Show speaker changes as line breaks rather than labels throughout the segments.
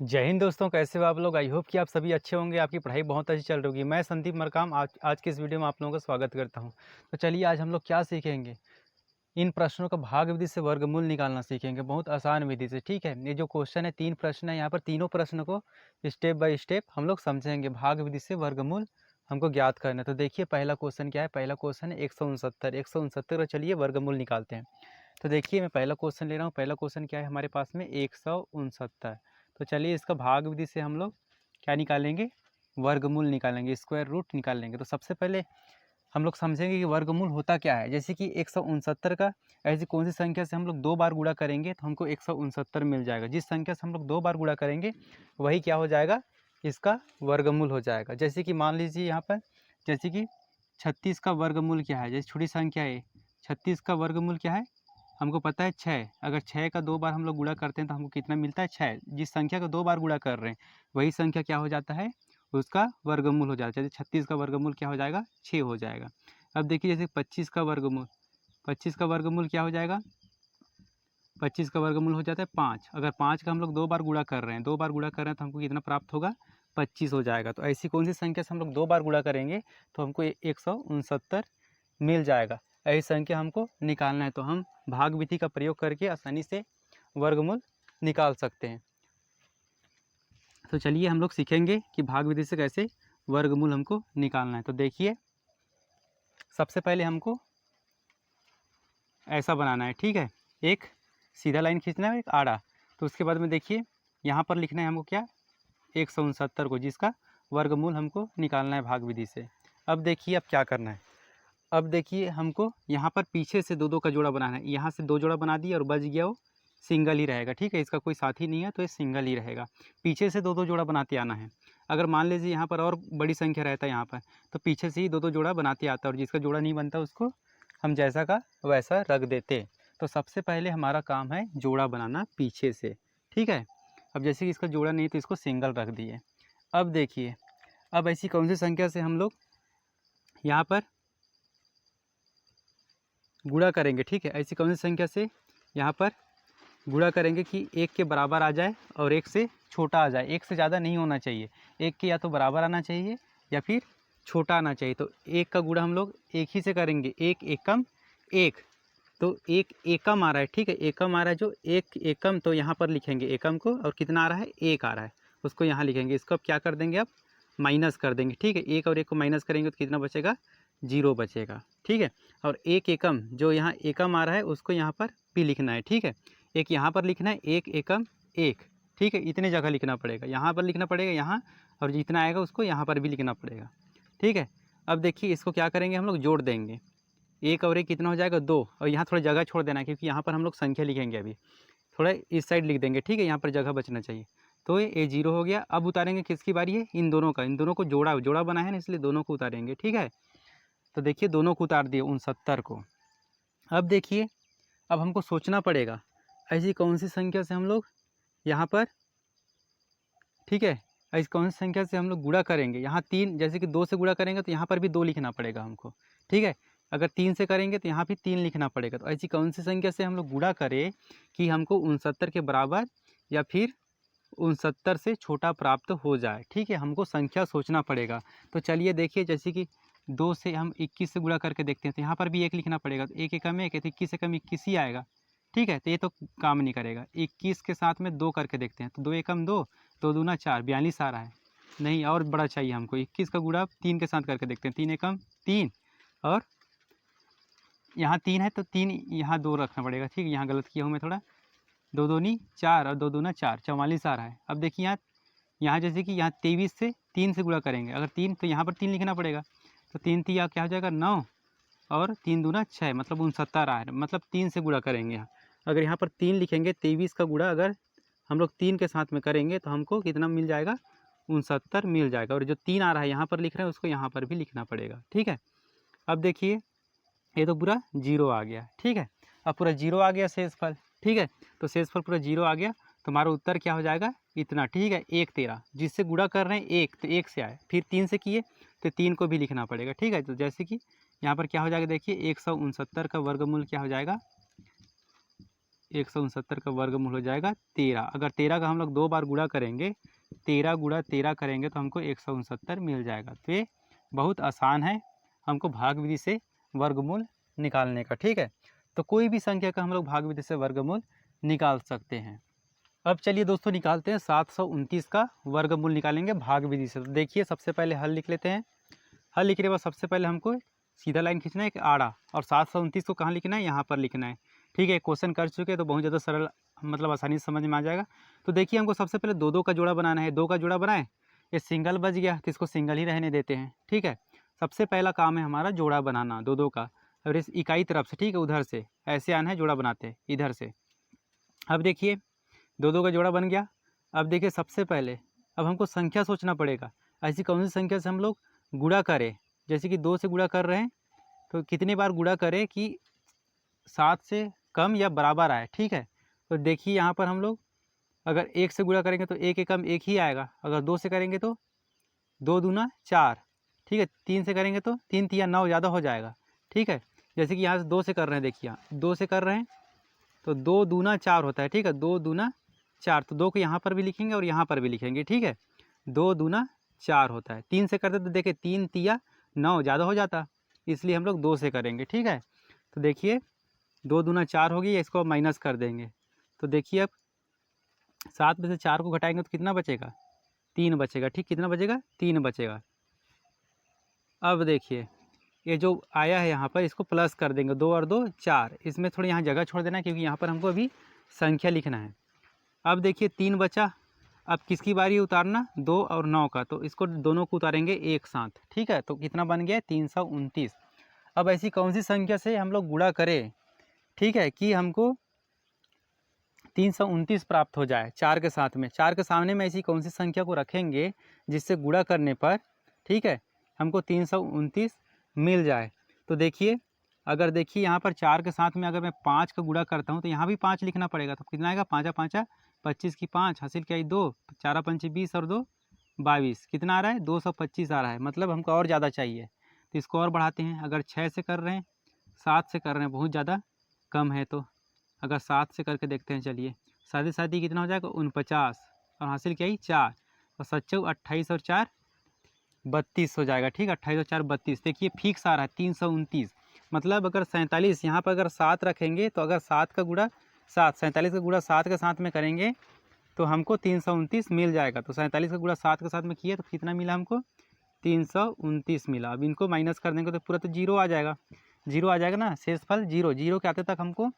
जय हिंद दोस्तों, कैसे हो आप लोग। आई होप कि आप सभी अच्छे होंगे, आपकी पढ़ाई बहुत अच्छी चल रही होगी। मैं संदीप मरकाम आज के इस वीडियो में आप लोगों का स्वागत करता हूं। तो चलिए आज हम लोग क्या सीखेंगे। इन प्रश्नों का भाग विधि से वर्गमूल निकालना सीखेंगे, बहुत आसान विधि से। ठीक है, ये जो क्वेश्चन है 3 प्रश्न है, यहाँ पर तीनों प्रश्न को स्टेप बाय स्टेप हम लोग समझेंगे। भाग विधि से वर्गमूल हमको ज्ञात करना है। तो देखिए पहला क्वेश्चन क्या है। पहला क्वेश्चन है 169 का। चलिए वर्गमूल निकालते हैं। तो देखिए मैं पहला क्वेश्चन ले रहा हूँ। पहला क्वेश्चन क्या है हमारे पास में 169। तो चलिए इसका भाग विधि से हम लोग क्या निकालेंगे, वर्गमूल निकालेंगे, स्क्वायर रूट निकालेंगे। तो सबसे पहले हम लोग समझेंगे कि वर्गमूल होता क्या है। जैसे कि 169 का ऐसी कौन सी संख्या से हम लोग 2 बार गुणा करेंगे तो हमको 169 मिल जाएगा। जिस संख्या से हम लोग 2 बार गुणा करेंगे वही क्या हो जाएगा, इसका वर्गमूल हो जाएगा। जैसे कि मान लीजिए यहाँ पर, जैसे कि 36 का वर्गमूल क्या है। जैसे छोटी संख्या है 36 का वर्गमूल क्या है, हमको पता है 6। अगर 6 का 2 बार हम लोग गुणा करते हैं तो हमको कितना मिलता है, 6। जिस संख्या का 2 बार गुणा कर रहे हैं वही संख्या क्या हो जाता है, उसका वर्गमूल हो जाता है। जैसे 36 का वर्गमूल क्या हो जाएगा, 6 हो जाएगा। अब देखिए जैसे 25 का वर्गमूल, 25 का वर्गमूल क्या हो जाएगा, 25 का वर्गमूल हो जाता है 5। अगर 5 का हम लोग 2 बार गुणा कर रहे हैं, 2 बार गुणा कर रहे हैं तो हमको कितना प्राप्त होगा, 25 हो जाएगा। तो ऐसी कौन सी संख्या से हम लोग 2 बार गुणा करेंगे तो हमको 169 मिल जाएगा। ऐसी संख्या हमको निकालना है तो हम भाग विधि का प्रयोग करके आसानी से वर्गमूल निकाल सकते हैं। तो चलिए हम लोग सीखेंगे कि भाग विधि से कैसे वर्गमूल हमको निकालना है। तो देखिए सबसे पहले हमको ऐसा बनाना है। ठीक है, एक सीधा लाइन खींचना है, एक आड़ा। तो उसके बाद में देखिए यहाँ पर लिखना है हमको क्या, 169 को, जिसका वर्गमूल हमको निकालना है भाग विधि से। अब देखिए अब क्या करना है। अब देखिए हमको यहाँ पर पीछे से 2-2 का जोड़ा बनाना है। यहाँ से 2 जोड़ा बना दिया और बच गया वो सिंगल ही रहेगा। ठीक है, इसका कोई साथी नहीं है तो ये सिंगल ही रहेगा। पीछे से 2-2 जोड़ा बनाते आना है। अगर मान लीजिए यहाँ पर और बड़ी संख्या रहता है यहाँ पर, तो पीछे से ही 2-2 जोड़ा बनाते आता है और जिसका जोड़ा नहीं बनता उसको हम जैसा का वैसा रख देते। तो सबसे पहले हमारा काम है जोड़ा बनाना पीछे से। ठीक है, अब जैसे कि इसका जोड़ा नहीं तो इसको सिंगल रख दिए। अब देखिए अब ऐसी कौन सी संख्या से हम लोग यहाँ पर गुणा करेंगे। ठीक है, ऐसी कौन सी संख्या से यहाँ पर गुणा करेंगे कि 1 के बराबर आ जाए और 1 से छोटा आ जाए। 1 से ज़्यादा नहीं होना चाहिए, 1 के या तो बराबर आना चाहिए या फिर छोटा आना चाहिए। तो 1 का गुणा हम लोग 1 ही से करेंगे, 1 एकम 1। तो 1 एकम आ रहा है। ठीक है, एकम आ रहा है, जो 1 एकम, तो यहाँ पर लिखेंगे एकम को, और कितना आ रहा है, 1 आ रहा है, उसको यहाँ लिखेंगे। इसको अब क्या कर देंगे, अब माइनस कर देंगे। ठीक है, 1 और 1 को माइनस करेंगे तो कितना बचेगा, 0 बचेगा। ठीक है, और 1 एकम, जो यहाँ एकम आ रहा है उसको यहाँ पर भी लिखना है। ठीक है, एक यहाँ पर लिखना है, 1 एकम 1। ठीक है, इतने जगह लिखना पड़ेगा, यहाँ पर लिखना पड़ेगा यहाँ, और जितना आएगा उसको यहाँ पर भी लिखना पड़ेगा। ठीक है, अब देखिए इसको क्या करेंगे, हम लोग जोड़ देंगे। 1 और 1 कितना हो जाएगा, 2। और यहाँ थोड़ा जगह छोड़ देना है क्योंकि यहाँ पर हम लोग संख्या लिखेंगे अभी, थोड़ा इस साइड लिख देंगे। ठीक है, यहाँ पर जगह बचना चाहिए। तो ये 0 हो गया। अब उतारेंगे किसकी बारी है, इन दोनों का। इन दोनों को जोड़ा जोड़ा बना है ना, इसलिए दोनों को उतारेंगे। ठीक है, तो देखिए दोनों को उतार दिए, 69 को। अब देखिए अब हमको सोचना पड़ेगा ऐसी कौन सी संख्या से हम लोग यहाँ पर, ठीक है, ऐसी कौन सी संख्या से हम लोग गुणा करेंगे। यहाँ 3, जैसे कि 2 से गुणा करेंगे तो यहाँ पर भी 2 लिखना पड़ेगा हमको। ठीक है, अगर 3 से करेंगे तो यहाँ भी 3 लिखना पड़ेगा। तो ऐसी कौन सी संख्या से हम लोग गुणा करें कि हमको 69 के बराबर या फिर 69 से छोटा प्राप्त हो जाए। ठीक है, हमको संख्या सोचना पड़ेगा। तो चलिए देखिए, जैसे कि 2 से हम 21 से गुणा करके देखते हैं तो यहाँ पर भी 1 लिखना पड़ेगा। तो 1 एकम 1 है तो 21 से कम 21 ही आएगा। ठीक है, तो ये तो काम नहीं करेगा। 21 के साथ में 2 करके देखते हैं तो 2 एकम 2, 2 दूना 4, 42 आ रहा है। नहीं, और बड़ा चाहिए हमको। 21 का गुणा 3 के साथ करके देखते हैं, 3 एकम 3, और यहाँ 3 है तो 3 यहाँ 2 रखना पड़ेगा। ठीक है, यहाँ गलत किया हूँ मैं थोड़ा। 2 दूनी 4 और 2 दूना 4, 44 आ रहा है। अब देखिए यहाँ यहाँ जैसे कि यहाँ 23 से 3 से गुणा करेंगे। अगर 3 तो यहाँ पर 3 लिखना पड़ेगा। तो 3 तिया क्या हो जाएगा, 9, और 3 दूना 6, मतलब 69 आ रहा है। मतलब 3 से गुणा करेंगे यहाँ। अगर यहाँ पर 3 लिखेंगे, 23 का गुणा अगर हम लोग 3 के साथ में करेंगे तो हमको कितना मिल जाएगा, 69 मिल जाएगा। और जो 3 आ रहा है यहाँ पर लिख रहे हैं उसको यहाँ पर भी लिखना पड़ेगा। ठीक है, अब देखिए ये तो पूरा 0 आ गया। ठीक है, अब पूरा 0 आ गया शेषफल। ठीक है, तो शेषफल पूरा 0 आ गया तो हमारा उत्तर क्या हो जाएगा, इतना। ठीक है, 1 13, जिससे गुणा कर रहे हैं 1 तो 1 से आए, फिर 3 से किए तो 3 को भी लिखना पड़ेगा। ठीक है, तो जैसे कि यहाँ पर क्या हो जाएगा, देखिए 169 का वर्गमूल क्या हो जाएगा, 169 का वर्गमूल हो जाएगा 13। अगर 13 का हम लोग 2 बार गुणा करेंगे, 13 गुणा 13 करेंगे तो हमको 169 मिल जाएगा। तो ये बहुत आसान है हमको भाग विधि से वर्गमूल निकालने का, ठीक है। तो कोई भी संख्या का हम लोग भाग विधि से वर्गमूल निकाल सकते हैं। अब चलिए दोस्तों निकालते हैं 729 का वर्गमूल निकालेंगे भाग विधि से। तो देखिए सबसे पहले हल लिख लेते हैं। हल लिखने के बाद सबसे पहले हमको सीधा लाइन खींचना है, एक आड़ा, और 729 को कहाँ लिखना है, यहाँ पर लिखना है, ठीक है। क्वेश्चन कर चुके हैं तो बहुत ज़्यादा सरल, मतलब आसानी से समझ में आ जाएगा। तो देखिए हमको सबसे पहले 2 2 का जोड़ा बनाना है। 2 का जोड़ा बनाए, ये सिंगल बच गया तो इसको सिंगल ही रहने देते हैं, ठीक है। सबसे पहला काम है हमारा जोड़ा बनाना 2 2 का, और इस इकाई तरफ से, ठीक है, उधर से ऐसे आना है, जोड़ा बनाते हैं इधर से। अब देखिए 2 2 का जोड़ा बन गया। अब देखिए सबसे पहले अब हमको संख्या सोचना पड़ेगा, ऐसी कौन सी संख्या से हम लोग गुणा करें। जैसे कि 2 से गुणा कर रहे हैं तो कितने बार गुणा करें कि 7 से कम या बराबर आए, ठीक है। तो देखिए यहाँ पर हम लोग अगर 1 से गुणा करेंगे तो 1 कम 1 ही आएगा। अगर 2 से करेंगे तो 2 दूना 4, ठीक है। 3 से करेंगे तो 3 तिया 9 ज़्यादा हो जाएगा, ठीक है। जैसे कि यहाँ से 2 से कर रहे हैं, देखिए यहाँ 2 से कर रहे हैं तो 2 दूना 4 होता है, ठीक है। 2 दूना 4, तो 2 को यहाँ पर भी लिखेंगे और यहाँ पर भी लिखेंगे, ठीक है। 2 दूना 4 होता है। 3 से करते तो देखिए 3 तिया 9 ज़्यादा हो जाता, इसलिए हम लोग 2 से करेंगे, ठीक है। तो देखिए 2 दूना 4 हो गई, इसको माइनस कर देंगे। तो देखिए अब 7 में से 4 को घटाएंगे तो कितना बचेगा, 3 बचेगा, ठीक। कितना बचेगा, 3 बचेगा। अब देखिए ये जो आया है यहाँ पर इसको प्लस कर देंगे, 2 और 2 4, इसमें थोड़ी यहाँ जगह छोड़ देना है क्योंकि यहाँ पर हमको अभी संख्या लिखना है। अब देखिए 3 बचा, अब किसकी बारी है उतारना, 2 और 9 का, तो इसको दोनों को उतारेंगे एक साथ, ठीक है। तो कितना बन गया, 329। अब ऐसी कौन सी संख्या से हम लोग गुणा करें, ठीक है, कि हमको 329 प्राप्त हो जाए 4 के साथ में। 4 के सामने में ऐसी कौन सी संख्या को रखेंगे जिससे गुणा करने पर, ठीक है, हमको 329 मिल जाए। तो देखिए अगर देखिए यहाँ पर 4 के साथ में अगर मैं 5 का गुणा करता हूँ तो यहाँ भी 5 लिखना पड़ेगा। तो कितना आएगा, 5 5 25 की 5 हासिल क्या 2, 4 5 20 और 2 22, कितना आ रहा है, 225 आ रहा है। मतलब हमको और ज़्यादा चाहिए तो इसको और बढ़ाते हैं। अगर 6 से कर रहे हैं, 7 से कर रहे हैं, बहुत ज़्यादा कम है, तो अगर 7 से करके देखते हैं, चलिए। साथ ही साथ ही कितना हो जाएगा, 49, और हासिल क्या ही 4, और 7 28 और 4 32 हो जाएगा, ठीक। 28 और 4 32, देखिए फिक्स आ रहा है 329। मतलब अगर 47 यहाँ पर अगर 7 रखेंगे तो अगर 7 का गुणा 7, 47 का गुणा 7 के साथ में करेंगे तो हमको 329 मिल जाएगा। तो 47 का गुणा 7 के साथ में किए तो कितना मिला हमको, 329 मिला। अब इनको माइनस कर देंगे तो पूरा तो जीरो आ जाएगा, जीरो आ जाएगा ना, शेषफल जीरो। जीरो के आते तक हमको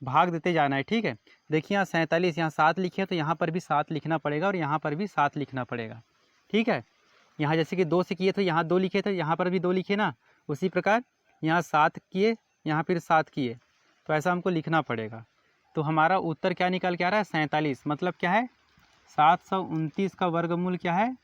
भाग देते जाना है, ठीक है। देखिए यहाँ 47, यहाँ 7 लिखे तो यहाँ पर भी 7 लिखना पड़ेगा और यहाँ पर भी 7 लिखना पड़ेगा, ठीक है। यहाँ जैसे कि 2 से किए तो यहाँ 2 लिखे थे, यहाँ पर भी 2 लिखे ना, उसी प्रकार यहाँ 7 किए, यहाँ फिर 7 किए, तो ऐसा हमको लिखना पड़ेगा। तो हमारा उत्तर क्या निकल के आ रहा है, 47। मतलब क्या है, 729 का वर्गमूल क्या है,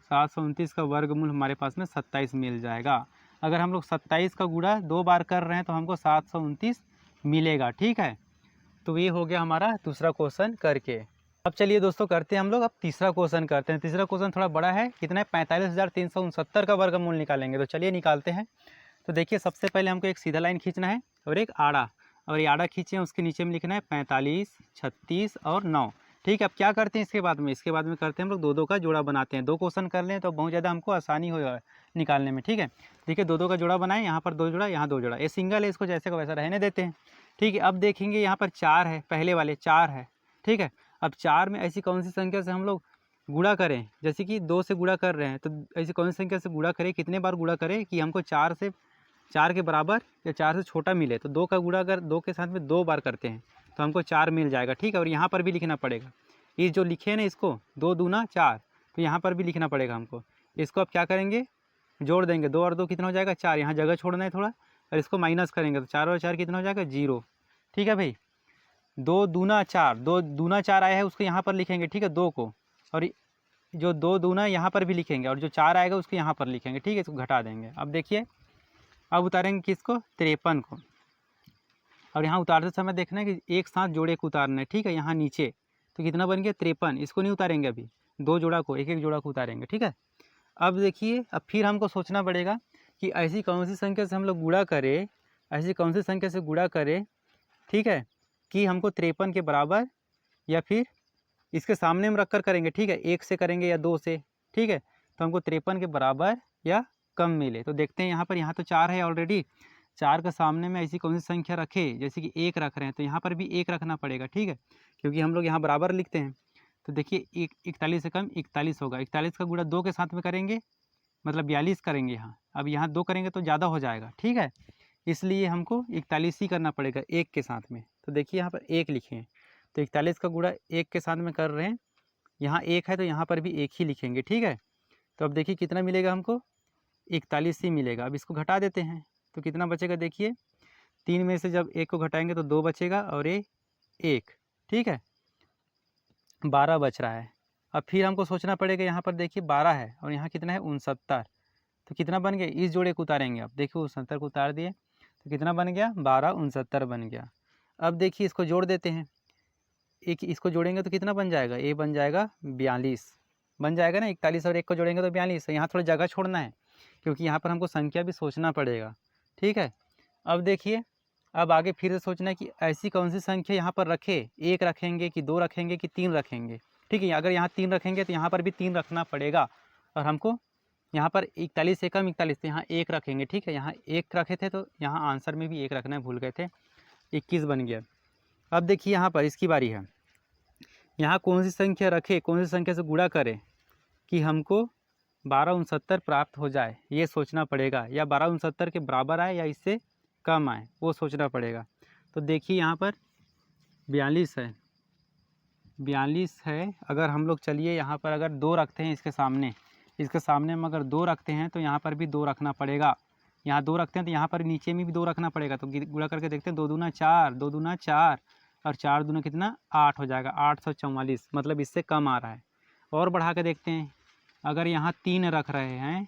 729 का वर्गमूल हमारे पास में 27 मिल जाएगा। अगर हम लोग 27 का गुणा 2 बार कर रहे हैं तो हमको 729 मिलेगा, ठीक है। तो ये हो गया हमारा दूसरा क्वेश्चन करके। अब चलिए दोस्तों करते हैं हम लोग अब तीसरा क्वेश्चन करते हैं। तीसरा क्वेश्चन थोड़ा बड़ा है, कितना है, 45,369 का वर्गमूल निकालेंगे। तो चलिए निकालते हैं। तो देखिए सबसे पहले हमको एक सीधा लाइन खींचना है और एक आड़ा, और ये आड़ा खींचे उसके नीचे में लिखना है 45, 36 और 9, ठीक है। अब क्या करते हैं इसके बाद में, करते हैं हम लोग 2 2 का जोड़ा बनाते हैं। 2 क्वेश्चन कर लें तो बहुत ज़्यादा हमको आसानी हो निकालने में, ठीक है। देखिए 2 2 का जोड़ा बनाएं, यहाँ पर 2 जोड़ा, यहाँ 2 जोड़ा, ये सिंगल है, इसको जैसे का वैसा रहने देते हैं, ठीक है। अब देखेंगे यहाँ पर 4 है, पहले वाले 4 है, ठीक है। अब 4 में ऐसी कौन सी संख्या से हम लोग गुणा करें, जैसे कि 2 से गुणा कर रहे हैं तो ऐसी कौन सी संख्या से गुणा करें, कितने बार गुणा करें कि हमको 4 के बराबर या 4 से छोटा मिले। तो 2 का गुणा अगर 2 के साथ में 2 बार करते हैं तो हमको 4 मिल जाएगा, ठीक है। और यहाँ पर भी लिखना पड़ेगा, ये जो लिखे हैं ना इसको 2 दूना 4, तो यहाँ पर भी लिखना पड़ेगा हमको। इसको अब क्या करेंगे, जोड़ देंगे, 2 और 2 कितना हो जाएगा 4, यहाँ जगह छोड़ना है थोड़ा, और इसको माइनस करेंगे तो 4 और 4 कितना हो जाएगा 0, ठीक है भाई। 2 दूना 4, 2 दूना 4 आया है उसको यहाँ पर लिखेंगे, ठीक है, 2 को, और जो 2 दूना यहाँ पर भी लिखेंगे, और जो 4 आएगा उसको यहाँ पर लिखेंगे, ठीक है। इसको घटा देंगे। अब देखिए अब उतारेंगे किसको, 53 को, और यहाँ उतारते समय देखना है कि एक साथ जोड़े को उतारना है, ठीक है। यहाँ नीचे तो कितना बन गया 53, इसको नहीं उतारेंगे अभी, 2 जोड़ा को, एक जोड़ा को उतारेंगे, ठीक है। अब देखिए अब फिर हमको सोचना पड़ेगा कि ऐसी कौन सी संख्या से हम लोग गुणा करें, ऐसी कौन सी संख्या से गुणा करें, ठीक है, कि हमको 53 के बराबर या फिर इसके सामने हम रख कर करेंगे, ठीक है, 1 से करेंगे या 2 से, ठीक है, तो हमको 53 के बराबर या कम मिले। तो देखते हैं यहाँ पर, यहाँ तो 4 है ऑलरेडी, 4 का सामने में ऐसी कौन सी संख्या रखे, जैसे कि 1 रख रहे हैं तो यहाँ पर भी 1 रखना पड़ेगा, ठीक है, क्योंकि हम लोग यहाँ बराबर लिखते हैं। तो देखिए 41 से कम 41 होगा, 41 का गुणा 2 के साथ में करेंगे, मतलब 42 करेंगे यहाँ। अब यहाँ 2 करेंगे तो ज़्यादा हो जाएगा, ठीक है, इसलिए हमको 41 ही करना पड़ेगा 1 के साथ में। तो देखिए यहाँ पर 1 लिखे हैं, तो 41 का गुणा 1 के साथ में कर रहे हैं, यहाँ 1 है तो यहाँ पर भी 1 ही लिखेंगे, ठीक है। तो अब देखिए कितना मिलेगा हमको, 41 ही मिलेगा। अब इसको घटा देते हैं तो कितना बचेगा, देखिए 3 में से जब 1 को घटाएंगे तो 2 बचेगा और ये 1, ठीक है, 12 बच रहा है। अब फिर हमको सोचना पड़ेगा, यहाँ पर देखिए 12 है और यहाँ कितना है 69, तो कितना बन गया, इस जोड़े को उतारेंगे। अब देखिए 69 को उतार दिए तो कितना बन गया, 12 69 बन गया। अब देखिए इसको जोड़ देते हैं, एक इसको जोड़ेंगे तो कितना बन जाएगा, ये बन जाएगा 42 बन जाएगा ना, 41 और 1 को जोड़ेंगे तो 42। यहाँ थोड़ा जगह छोड़ना है क्योंकि यहाँ पर हमको संख्या भी सोचना पड़ेगा, ठीक है। अब देखिए, अब आगे फिर से सोचना है कि ऐसी कौन सी संख्या यहाँ पर रखे, 1 रखेंगे कि 2 रखेंगे कि 3 रखेंगे, ठीक है। अगर यहाँ 3 रखेंगे तो यहाँ पर भी 3 रखना पड़ेगा, और हमको यहाँ पर 41 से कम 41 तो यहाँ 1 रखेंगे, ठीक है। यहाँ 1 रखे थे तो यहाँ आंसर में भी 1 रखना भूल गए थे, 21 बन गया। अब देखिए यहाँ पर इसकी बारी है, यहाँ कौन सी संख्या रखे, कौन सी संख्या से गुणा करें कि हमको 1269 प्राप्त हो जाए, ये सोचना पड़ेगा, या 1269 के बराबर आए या इससे कम आए, वो सोचना पड़ेगा। तो देखिए यहाँ पर 42 है, 42 है। अगर हम लोग चलिए यहाँ पर अगर 2 रखते हैं इसके सामने हम अगर 2 रखते हैं तो यहाँ पर भी 2 रखना पड़ेगा। यहाँ 2 रखते हैं तो यहाँ पर नीचे में भी 2 रखना पड़ेगा। तो गुणा करके देखते हैं, 2 दूना 4, 2 दूना 4 और 4 दूना कितना 8 हो जाएगा, 844, मतलब इससे कम आ रहा है। और बढ़ा के देखते हैं, अगर यहाँ 3 रख रहे हैं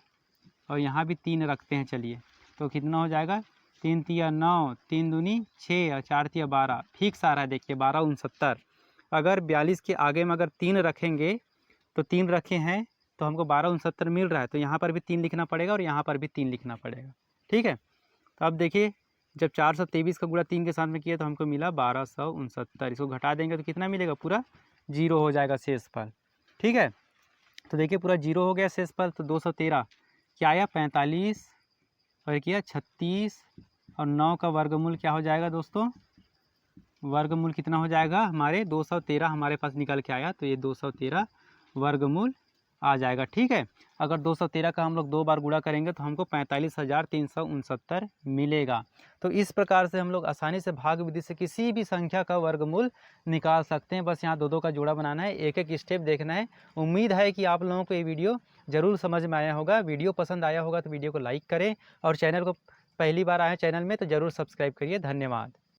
और यहाँ भी 3 रखते हैं, चलिए तो कितना हो जाएगा, 3 तिया 9, 3 दूनी 6 और 4 तिया 12, फिक्स आ रहा है देखिए 1269। अगर 42 के आगे में अगर 3 रखेंगे तो 3 रखे हैं तो हमको 1269 मिल रहा है, तो यहाँ पर भी 3 लिखना पड़ेगा और यहाँ पर भी 3 लिखना पड़ेगा, ठीक है। तो अब देखिए जब 423 का गुणा 3 के साथ में किया तो हमको मिला 1269, इसको घटा देंगे तो कितना मिलेगा, पूरा 0 हो जाएगा शेष फल, ठीक है। तो देखिए पूरा 0 हो गया शेष फल। तो 213 क्या आया, 45 और किया 36 और 9 का वर्गमूल क्या हो जाएगा दोस्तों, वर्गमूल कितना हो जाएगा हमारे 213 हमारे पास निकल के आया, तो ये 213 वर्गमूल आ जाएगा, ठीक है। अगर 213 का हम लोग 2 बार गुणा करेंगे तो हमको 45,369 मिलेगा। तो इस प्रकार से हम लोग आसानी से भाग विधि से किसी भी संख्या का वर्गमूल निकाल सकते हैं। बस यहाँ 2-2 का जोड़ा बनाना है, एक एक स्टेप देखना है। उम्मीद है कि आप लोगों को ये वीडियो ज़रूर समझ में आया होगा। वीडियो पसंद आया होगा तो वीडियो को लाइक करें और चैनल को पहली बार आए चैनल में तो ज़रूर सब्सक्राइब करिए। धन्यवाद।